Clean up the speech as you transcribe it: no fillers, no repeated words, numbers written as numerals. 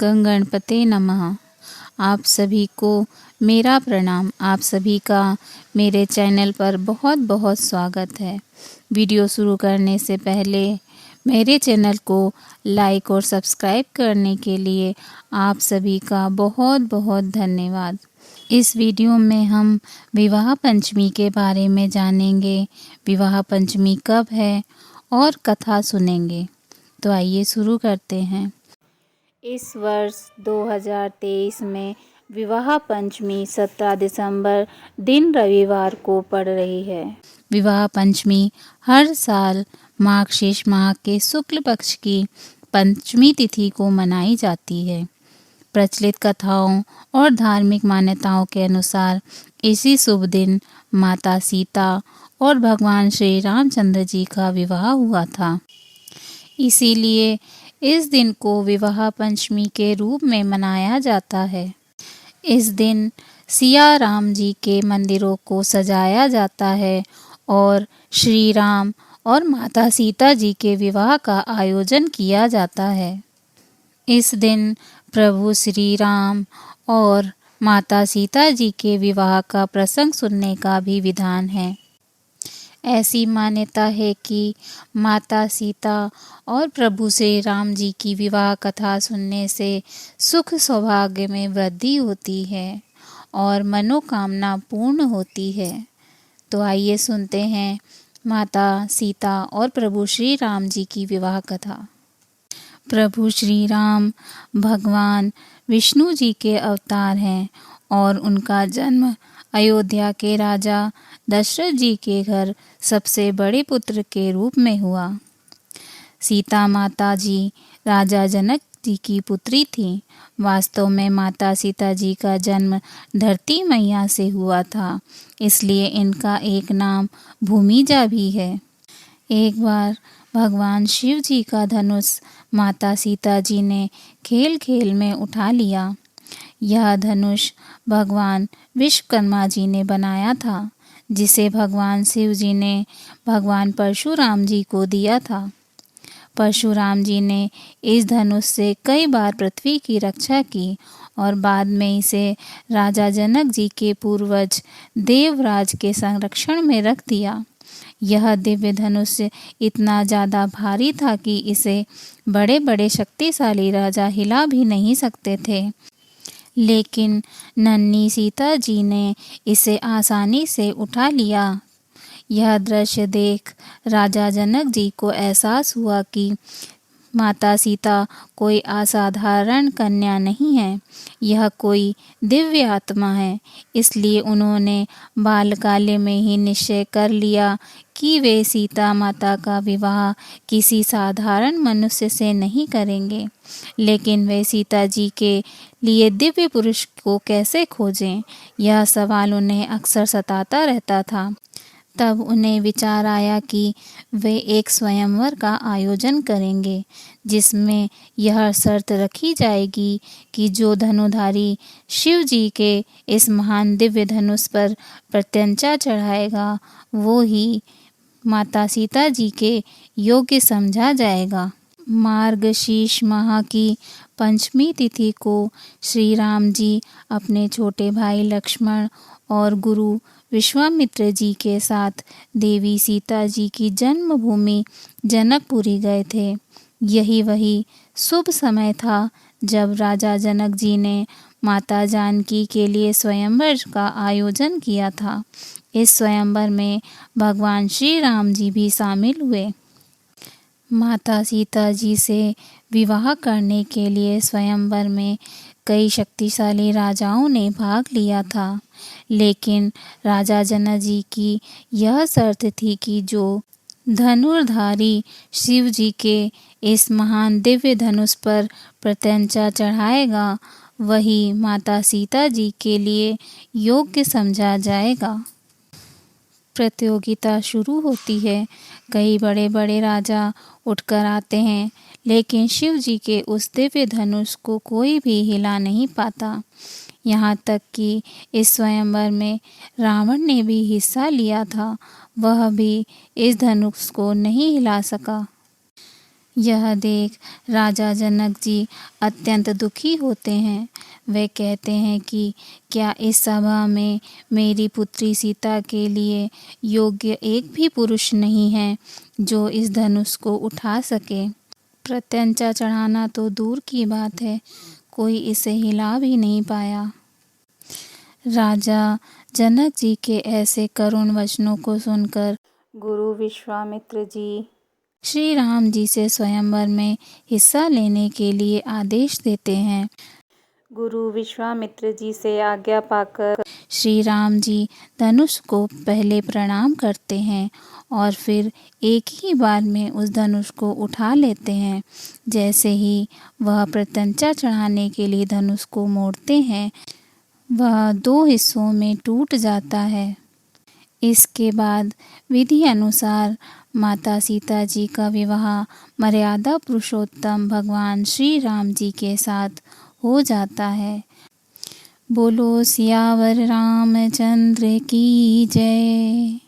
गं गणपते नमः। आप सभी को मेरा प्रणाम। आप सभी का मेरे चैनल पर बहुत बहुत स्वागत है। वीडियो शुरू करने से पहले मेरे चैनल को लाइक और सब्सक्राइब करने के लिए आप सभी का बहुत बहुत धन्यवाद। इस वीडियो में हम विवाह पंचमी के बारे में जानेंगे। विवाह पंचमी कब है और कथा सुनेंगे। तो आइए शुरू करते हैं। इस वर्ष 2023 में विवाह पंचमी 17 दिसंबर दिन रविवार को पड़ रही है। विवाह पंचमी हर साल मार्गशीर्ष माह के शुक्ल पक्ष की पंचमी तिथि को मनाई जाती है। प्रचलित कथाओं और धार्मिक मान्यताओं के अनुसार इसी शुभ दिन माता सीता और भगवान श्री रामचंद्र जी का विवाह हुआ था। इसीलिए इस दिन को विवाह पंचमी के रूप में मनाया जाता है। इस दिन सिया राम जी के मंदिरों को सजाया जाता है और श्री राम और माता सीता जी के विवाह का आयोजन किया जाता है। इस दिन प्रभु श्री राम और माता सीता जी के विवाह का प्रसंग सुनने का भी विधान है। ऐसी मान्यता है कि माता सीता और प्रभु श्री राम जी की विवाह कथा सुनने से सुख सौभाग्य में वृद्धि होती है और मनोकामना पूर्ण होती है। तो आइए सुनते हैं माता सीता और प्रभु श्री राम जी की विवाह कथा। प्रभु श्री राम भगवान विष्णु जी के अवतार हैं और उनका जन्म अयोध्या के राजा दशरथ जी के घर सबसे बड़े पुत्र के रूप में हुआ। सीता माता जी राजा जनक जी की पुत्री थी। वास्तव में माता सीता जी का जन्म धरती मैया से हुआ था, इसलिए इनका एक नाम भूमिजा भी है। एक बार भगवान शिव जी का धनुष माता सीता जी ने खेल खेल में उठा लिया। यह धनुष भगवान विश्वकर्मा जी ने बनाया था, जिसे भगवान शिव जी ने भगवान परशुराम जी को दिया था। परशुराम जी ने इस धनुष से कई बार पृथ्वी की रक्षा की और बाद में इसे राजा जनक जी के पूर्वज देवराज के संरक्षण में रख दिया। यह दिव्य धनुष इतना ज़्यादा भारी था कि इसे बड़े बड़े शक्तिशाली राजा हिला भी नहीं सकते थे, लेकिन नन्ही सीता जी ने इसे आसानी से उठा लिया। यह दृश्य देख राजा जनक जी को एहसास हुआ कि माता सीता कोई असाधारण कन्या नहीं है, यह कोई दिव्य आत्मा है। इसलिए उन्होंने बाल्यकाल में ही निश्चय कर लिया कि वे सीता माता का विवाह किसी साधारण मनुष्य से नहीं करेंगे, लेकिन वे सीता जी के लिए दिव्य पुरुष को कैसे खोजें, यह सवाल उन्हें अक्सर सताता रहता था। तब उन्हें विचार आया कि वे एक स्वयंवर का आयोजन करेंगे, जिसमें यह शर्त रखी जाएगी कि जो धनुधारी शिव जी के इस महान दिव्य धनुष पर प्रत्यंचा चढ़ाएगा, वो ही माता सीता जी के योग्य समझा जाएगा। मार्गशीर्ष माह की पंचमी तिथि को श्री राम जी अपने छोटे भाई लक्ष्मण और गुरु विश्वामित्र जी के साथ देवी सीता जी की जन्मभूमि जनकपुरी गए थे। यही वही शुभ समय था जब राजा जनक जी ने माता जानकी के लिए स्वयंवर का आयोजन किया था। इस स्वयंवर में भगवान श्री राम जी भी शामिल हुए। माता सीता जी से विवाह करने के लिए स्वयंवर में कई शक्तिशाली राजाओं ने भाग लिया था, लेकिन राजा जनक जी की यह शर्त थी कि जो धनुर्धारी शिव जी के इस महान दिव्य धनुष पर प्रत्यंचा चढ़ाएगा, वही माता सीता जी के लिए योग्य समझा जाएगा। प्रतियोगिता शुरू होती है। कई बड़े बड़े राजा उठकर आते हैं, लेकिन शिव जी के उस दिव्य धनुष को कोई भी हिला नहीं पाता। यहाँ तक कि इस स्वयंवर में रावण ने भी हिस्सा लिया था, वह भी इस धनुष को नहीं हिला सका। यह देख राजा जनक जी अत्यंत दुखी होते हैं। वे कहते हैं कि क्या इस सभा में मेरी पुत्री सीता के लिए योग्य एक भी पुरुष नहीं है जो इस धनुष को उठा सके। प्रत्यंचा चढ़ाना तो दूर की बात है, कोई इसे हिला भी नहीं पाया। राजा जनक जी के ऐसे करुण वचनों को सुनकर गुरु विश्वामित्र जी श्री राम जी से स्वयंवर में हिस्सा लेने के लिए आदेश देते हैं। गुरु विश्वामित्र जी से आज्ञा पाकर श्री राम जी धनुष को पहले प्रणाम करते हैं और फिर एक ही बार में उस धनुष को उठा लेते हैं। जैसे ही वह प्रत्यंचा चढ़ाने के लिए धनुष को मोड़ते हैं, वह 2 हिस्सों में टूट जाता है। इसके बाद विधि अनुसार माता सीता जी का विवाह मर्यादा पुरुषोत्तम भगवान श्री राम जी के साथ हो जाता है। बोलो सियावर रामचंद्र की जय।